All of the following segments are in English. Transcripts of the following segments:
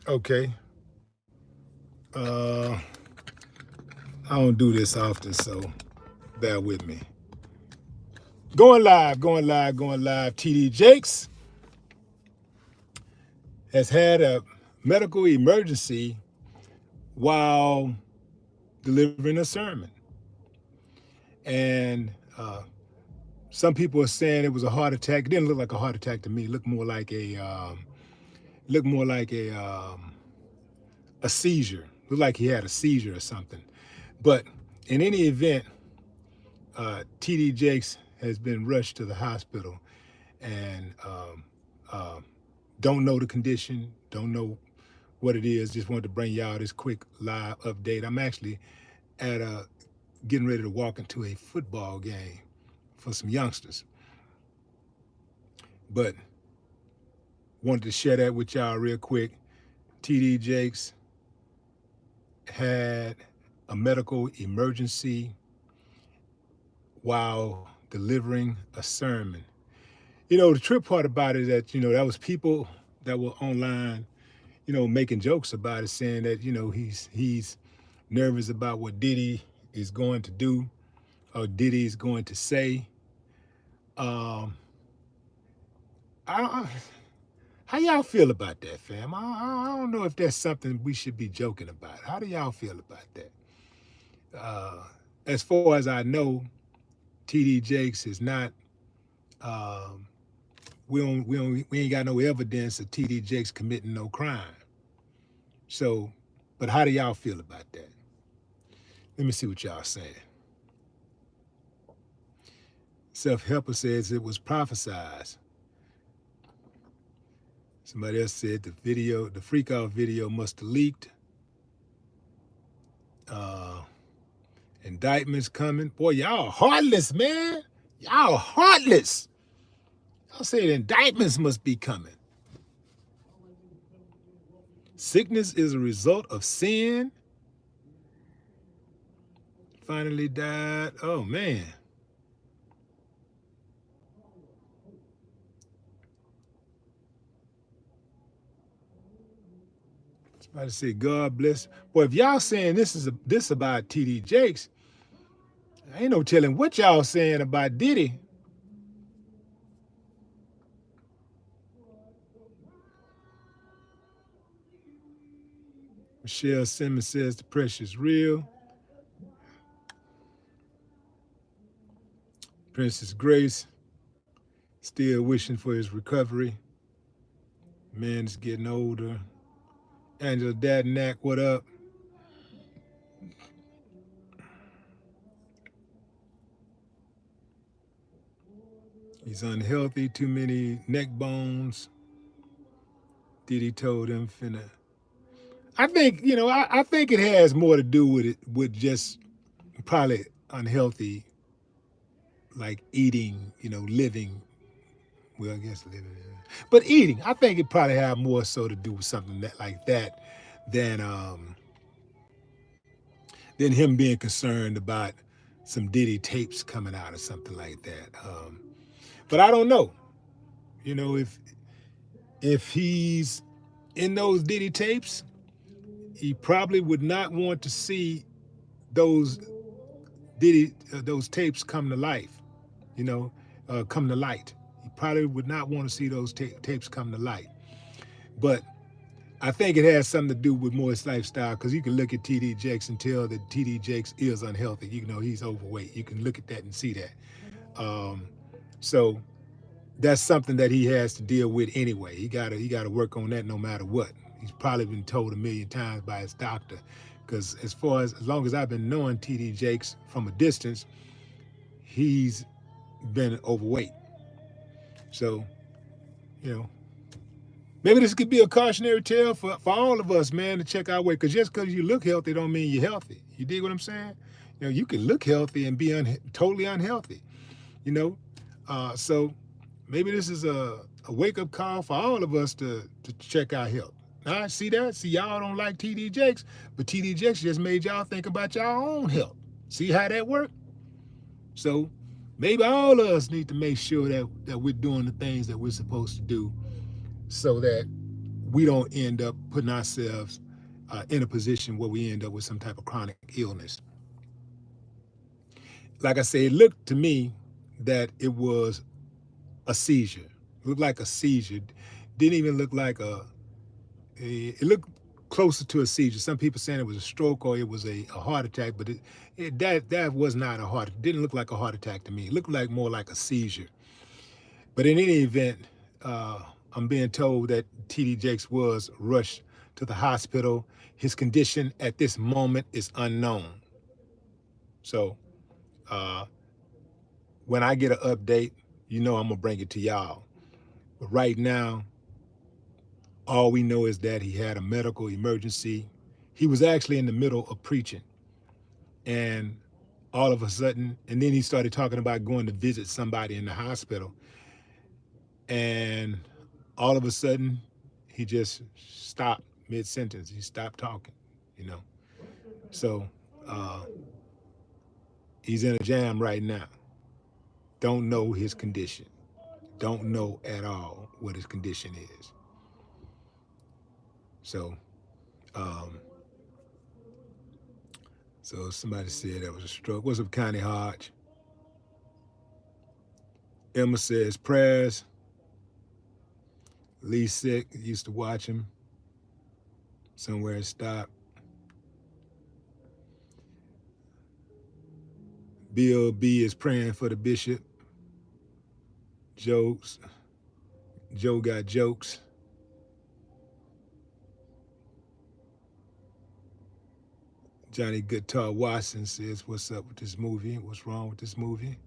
Okay. Uh, I don't do this often, so bear with me. Going live, going live, going live. TD Jakes has had a medical emergency while delivering a sermon. And some people are saying it was a heart attack. It didn't look like a heart attack to me. It looked more like a seizure. It looked like he had a seizure or something. But in any event, TD Jakes has been rushed to the hospital and uh, don't know the condition, don't know what it is. Just wanted to bring y'all this quick live update. I'm actually at getting ready to walk into a football game for some youngsters, but wanted to share that with y'all real quick. TD Jakes had a medical emergency while delivering a sermon. The trip part about it is that, that was people that were online, making jokes about it, saying that, he's nervous about what Diddy is going to do or Diddy is going to say. Um, I, how y'all feel about that, fam? I don't know if that's something we should be joking about. How do y'all feel about that? Uh, as far as I know, TD Jakes is not. Um, we ain't got no evidence of TD Jakes committing no crime. So, but how do y'all feel about that? Let me see what y'all saying. Self Helper says it was prophesied. Somebody else said the freak out video must have leaked. Uh, Indictments coming. Boy, y'all heartless, man. Y'all heartless. Y'all said indictments must be coming. Sickness is a result of sin. Finally died. Oh, man. Somebody said, God bless. Boy, if y'all saying this about TD Jakes, ain't no telling what y'all saying about Diddy. Michelle Simmons says the pressure is real. Princess Grace still wishing for his recovery. Man is getting older. Angela Dadnack, what up? He's unhealthy, too many neck bones. Diddy told him finna. I think, I think it has more to do with it, with just probably unhealthy, like eating, living. Well, I guess living. But eating, I think it probably have more so to do with something like that than than him being concerned about some Diddy tapes coming out or something like that. But I don't know. If he's in those Diddy tapes, he probably would not want to see those those tapes come to life. Come to light. He probably would not want to see those tapes come to light. But I think it has something to do with more his lifestyle, because you can look at TD Jakes and tell that TD Jakes is unhealthy. He's overweight. You can look at that and see that. Um, so that's something that he has to deal with anyway. He gotta work on that no matter what. He's probably been told a million times by his doctor. Because as long as I've been knowing TD Jakes from a distance, he's been overweight. So, you know, maybe this could be a cautionary tale for all of us, man, to check our weight. Because just because you look healthy don't mean you're healthy. You dig what I'm saying? You can look healthy and be totally unhealthy. You know, so maybe this is a wake up call for all of us to check our health. All right, see that? See, y'all don't like TD Jakes, but TD Jakes just made y'all think about y'all own health. See how that worked? So maybe all of us need to make sure that we're doing the things that we're supposed to do, so that we don't end up putting ourselves in a position where we end up with some type of chronic illness. Like I say, it looked to me that it was a seizure. It looked like a seizure. Didn't even look like it looked closer to a seizure. Some people saying it was a stroke or it was a heart attack, but that was not a heart. It didn't look like a heart attack to me. It looked like more like a seizure. But in any event, uh, I'm being told that T.D. Jakes was rushed to the hospital. His condition at this moment is unknown. So uh, when I get an update, you know I'm gonna bring it to y'all. But right now, all we know is that he had a medical emergency. He was actually in the middle of preaching, and all of a sudden, and then he started talking about going to visit somebody in the hospital, and all of a sudden, he just stopped mid-sentence. He stopped talking, you know. So uh, he's in a jam right now. Don't know his condition. Don't know at all what his condition is. So, um, so somebody said that was a stroke. What's up, Connie Hodge? Emma says prayers. Lee sick. Used to watch him. Somewhere it stopped. Bill B is praying for the bishop. Jokes. Joe got jokes. Johnny Guitar Watson says, what's up with this movie? What's wrong with this movie?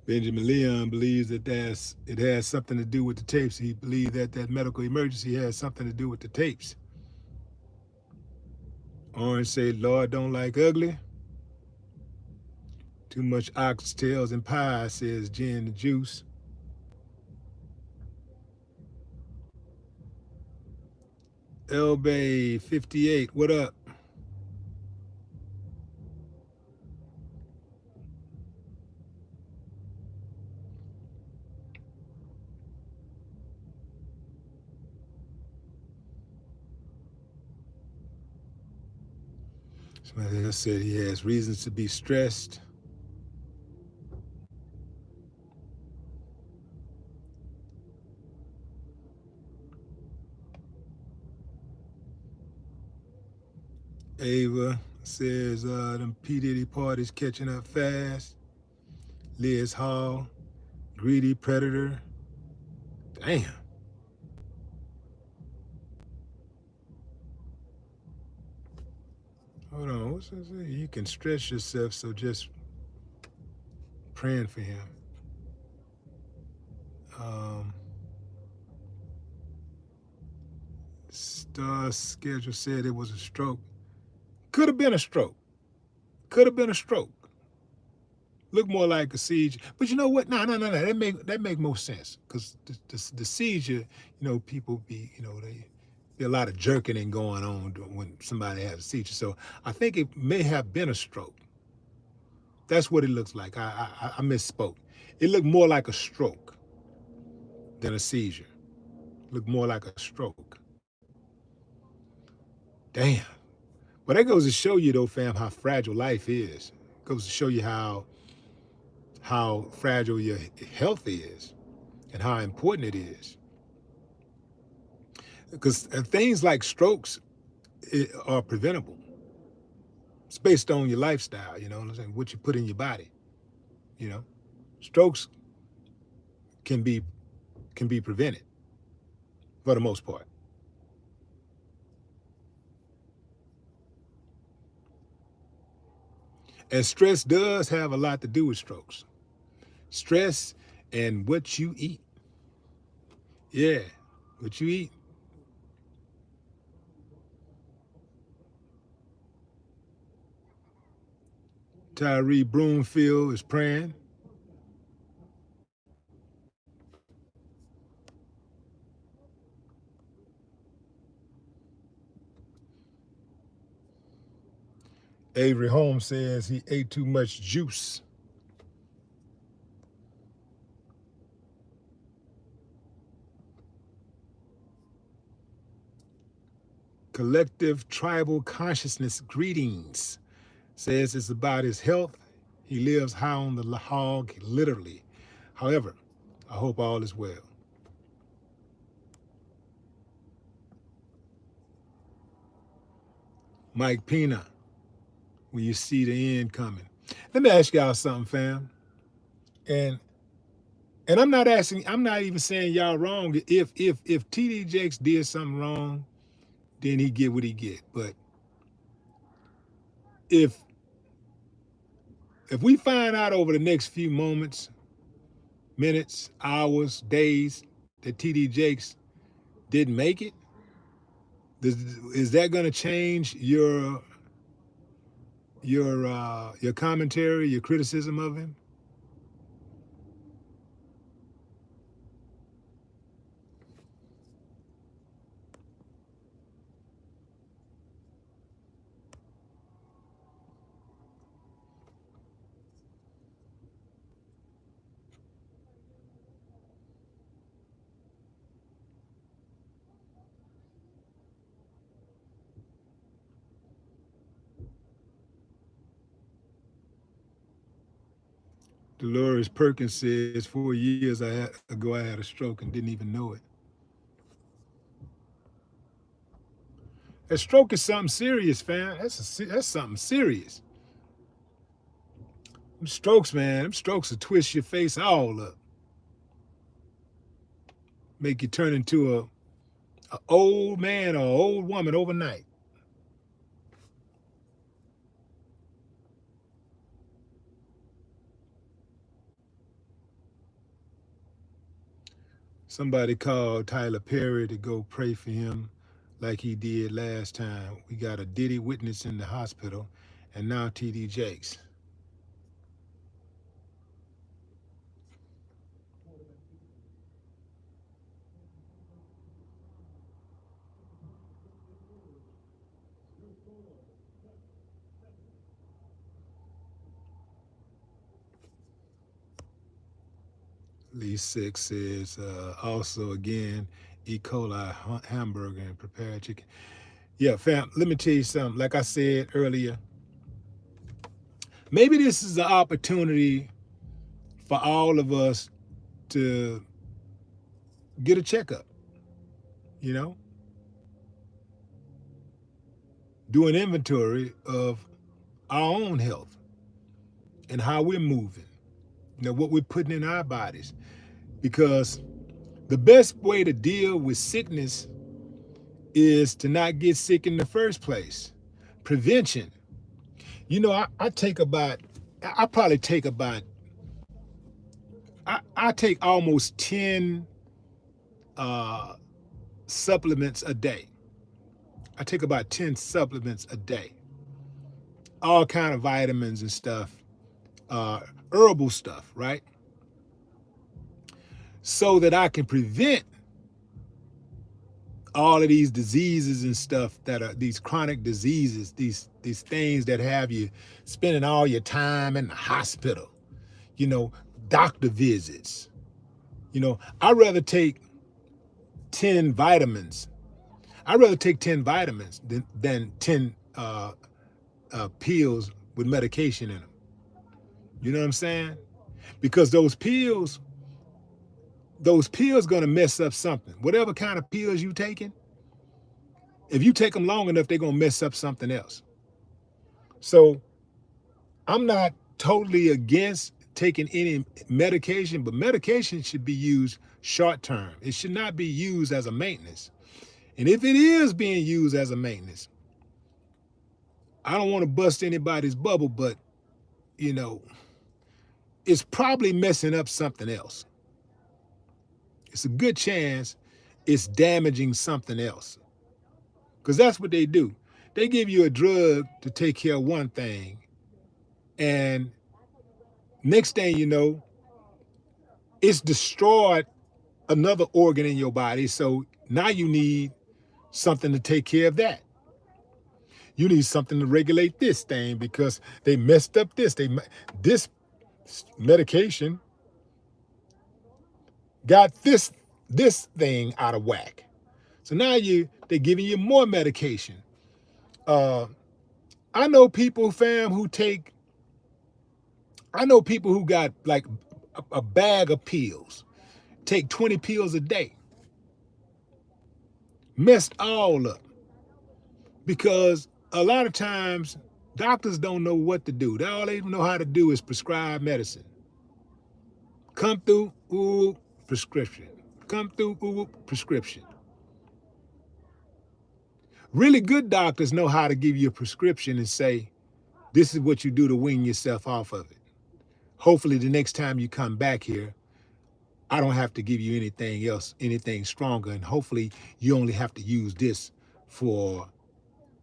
Benjamin Leon believes that it has something to do with the tapes. He believes that that medical emergency has something to do with the tapes. Orange said, Lord don't like ugly. Too much oxtails and pie, says Gin the Juice. Elbay 58, what up? Somebody else said he has reasons to be stressed. Ava says them P. Diddy parties catching up fast. Liz Hall, greedy predator. Damn. Hold on, what's that say? You can stress yourself, so just praying for him. Um, Star Schedule said it was a stroke. Could have been a stroke. Could have been a stroke. Look more like a seizure. But you know what? No. That make more sense. Because the seizure, people be, they be a lot of jerking and going on when somebody has a seizure. So I think it may have been a stroke. That's what it looks like. I misspoke. It looked more like a stroke than a seizure. It looked more like a stroke. Damn. But that goes to show you, though, fam, how fragile life is. It goes to show you how fragile your health is and how important it is. Because things like strokes are preventable. It's based on your lifestyle, what you put in your body. Strokes can be prevented for the most part. And stress does have a lot to do with strokes. Stress and what you eat. Yeah, what you eat. Tyree Broomfield is praying. Avery Holmes says he ate too much juice. Collective Tribal Consciousness Greetings says it's about his health. He lives high on the hog, literally. However, I hope all is well. Mike Pina, when you see the end coming. Let me ask y'all something, fam. And I'm not even saying y'all wrong. If TD Jakes did something wrong, then he get what he get. But if we find out over the next few moments, minutes, hours, days that TD Jakes didn't make it, is that going to change your commentary, your criticism of him? Dolores Perkins says 4 years ago I had a stroke and didn't even know it. A stroke is something serious, fam. That's something serious. Them strokes, man, them strokes will twist your face all up. Make you turn into a old man or an old woman overnight. Somebody called Tyler Perry to go pray for him like he did last time. We got a Diddy witness in the hospital, and now TD Jakes. Lee Six says, also again, E. coli hamburger and prepared chicken. Yeah, fam, let me tell you something. Like I said earlier, maybe this is an opportunity for all of us to get a checkup, you know? Do an inventory of our own health and how we're moving, what we're putting in our bodies. Because the best way to deal with sickness is to not get sick in the first place. Prevention. I probably take about, I take almost 10 supplements a day. I take about 10 supplements a day. All kind of vitamins and stuff, herbal stuff, right? So that I can prevent all of these diseases and stuff that are these chronic diseases, these things that have you spending all your time in the hospital, doctor visits. I'd rather take 10 vitamins. I'd rather take 10 vitamins than 10 pills with medication in them. You know what I'm saying? Because those pills gonna mess up something. Whatever kind of pills you taking, if you take them long enough, they're gonna mess up something else. So I'm not totally against taking any medication, but medication should be used short term. It should not be used as a maintenance. And if it is being used as a maintenance, I don't want to bust anybody's bubble, but it's probably messing up something else. It's a good chance it's damaging something else. Because that's what they do. They give you a drug to take care of one thing, and next thing you know, it's destroyed another organ in your body. So now you need something to take care of that. You need something to regulate this thing because they messed up this. This medication got this thing out of whack. So now they're giving you more medication. I know people, fam, I know people who got like a bag of pills, take 20 pills a day, messed all up. Because a lot of times doctors don't know what to do. All they know how to do is prescribe medicine. Come through, ooh, prescription. Come through, ooh, prescription. Really good doctors know how to give you a prescription and say, this is what you do to wean yourself off of it. Hopefully the next time you come back here, I don't have to give you anything else, anything stronger. And hopefully you only have to use this for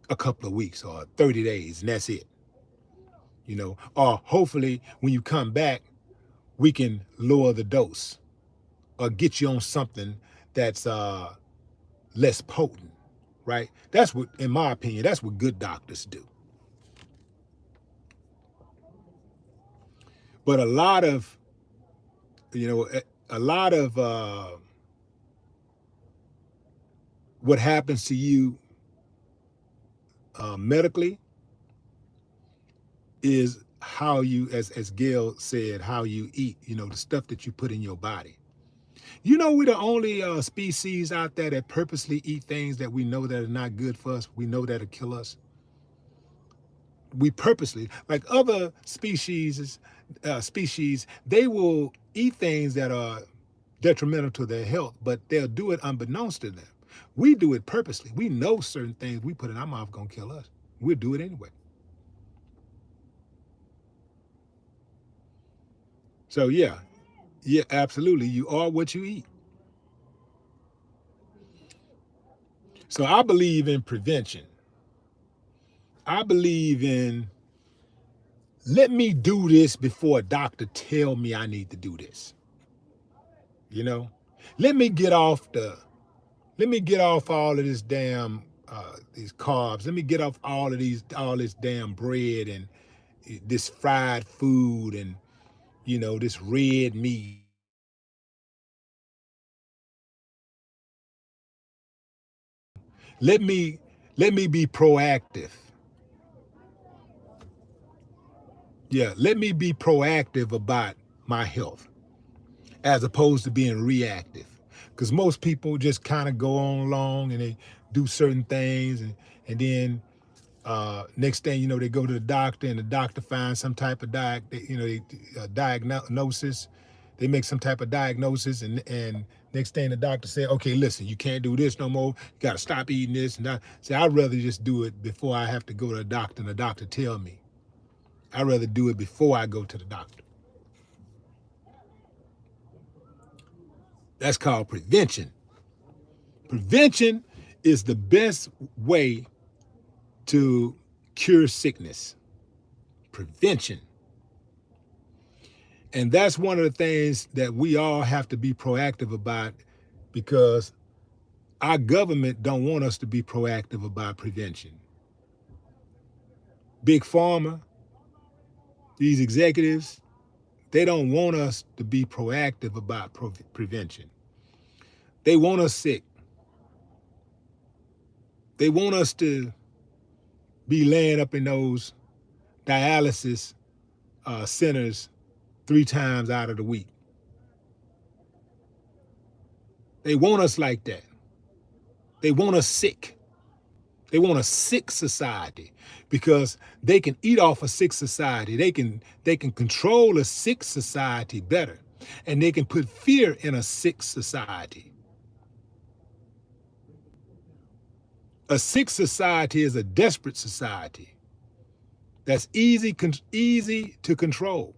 a couple of weeks or 30 days, and that's it. Or hopefully when you come back, we can lower the dose or get you on something that's less potent, right? That's what, in my opinion, that's what good doctors do. But a lot of what happens to you medically is how you, as Gail said, how you eat, the stuff that you put in your body. We're the only species out there that purposely eat things that we know that are not good for us. We know that'll kill us. We purposely, like other species, they will eat things that are detrimental to their health, but they'll do it unbeknownst to them. We do it purposely. We know certain things we put in our mouth are gonna kill us. We'll do it anyway. So yeah, absolutely. You are what you eat. So I believe in prevention. I believe in, let me do this before a doctor tell me I need to do this. Let me get off all of this damn these carbs. Let me get off all this damn bread and this fried food and this red meat. Let me be proactive. Yeah, let me be proactive about my health as opposed to being reactive. Because most people just kind of go on along and they do certain things and then next thing you know, they go to the doctor and the doctor finds some type of diagnosis. They make some type of diagnosis and next thing the doctor said, okay, listen, you can't do this no more. You got to stop eating this. And I'd rather just do it before I have to go to the doctor and the doctor tell me. I'd rather do it before I go to the doctor. That's called prevention. Prevention is the best way to cure sickness. Prevention. And that's one of the things that we all have to be proactive about, because our government don't want us to be proactive about prevention. Big Pharma, these executives, they don't want us to be proactive about prevention. They want us sick. They want us to be laying up in those dialysis centers 3 times out of the week. They want us like that. They want us sick. They want a sick society because they can eat off a sick society. They can control a sick society better, and they can put fear in a sick society. A sick society is a desperate society that's easy to control.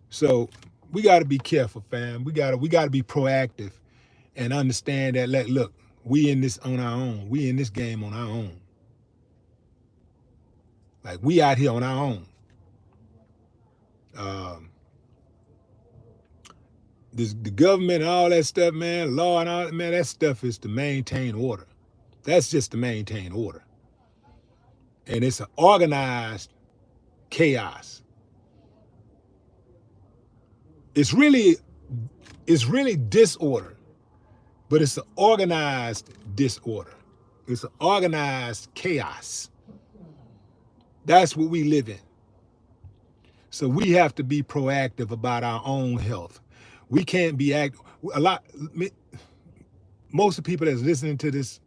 So we got to be careful, fam. We got to be proactive and understand that, look, we in this on our own. We in this game on our own. Like, we out here on our own. the government and all that stuff, man, law and all that, man, that stuff is to maintain order. That's just to maintain order. And it's an organized chaos. It's really disorder, but it's an organized disorder. It's an organized chaos. That's what we live in. So we have to be proactive about our own health. We can't be most of the people that's listening to this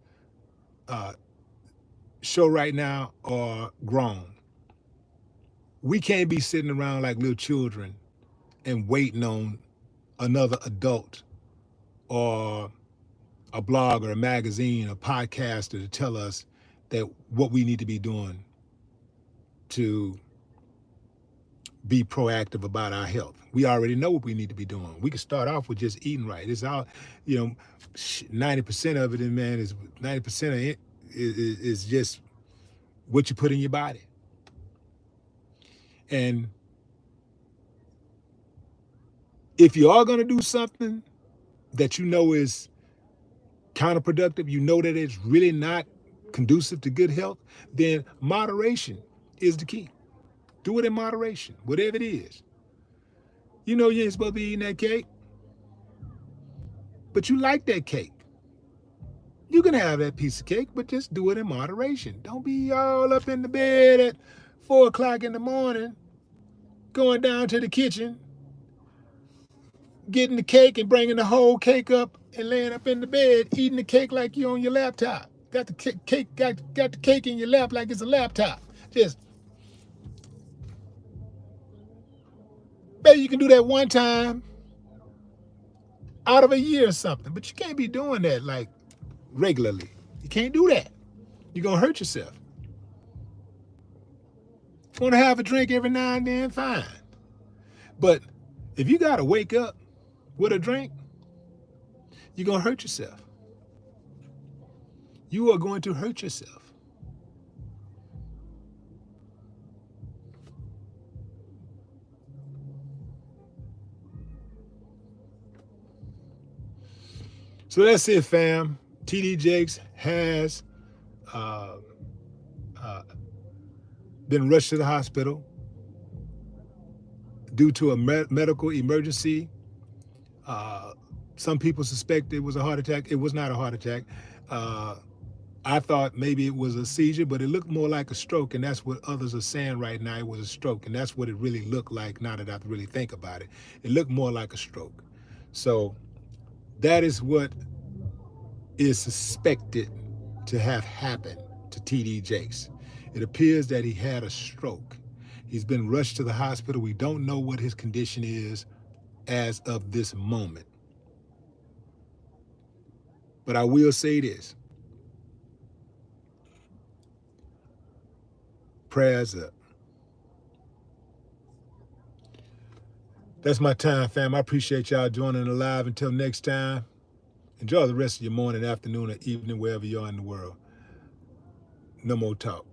show right now are grown. We can't be sitting around like little children and waiting on another adult or a blog or a magazine or podcaster to tell us that what we need to be doing to be proactive about our health. We already know what we need to be doing. We can start off with just eating right. It's all, 90% of it, man, is 90% of it is just what you put in your body. And if you are going to do something that you know is counterproductive, you know that it's really not conducive to good health, then moderation is the key. Do it in moderation, whatever it is. You know you ain't supposed to be eating that cake, but you like that cake. You can have that piece of cake, but just do it in moderation. Don't be all up in the bed at 4 o'clock in the morning, going down to the kitchen, getting the cake and bringing the whole cake up and laying up in the bed, eating the cake like you're on your laptop. Got the cake, got the cake in your lap like it's a laptop. Just, maybe you can do that one time out of a year or something, but you can't be doing that like regularly. You can't do that. You're going to hurt yourself. Want to have a drink every now and then, fine. But if you got to wake up with a drink, you're going to hurt yourself. You are going to hurt yourself. So that's it, fam. TD Jakes has been rushed to the hospital due to a medical emergency. Some people suspect it was a heart attack. It was not a heart attack. I thought maybe it was a seizure, but it looked more like a stroke, and that's what others are saying right now. It was a stroke, and that's what it really looked like now that I really think about it. It looked more like a stroke. So that is what is suspected to have happened to TD Jakes. It appears that he had a stroke. He's been rushed to the hospital. We don't know what his condition is as of this moment. But I will say this. Prayers up. That's my time, fam. I appreciate y'all joining the live. Until next time, enjoy the rest of your morning, afternoon, or evening, wherever you are in the world. No more talk.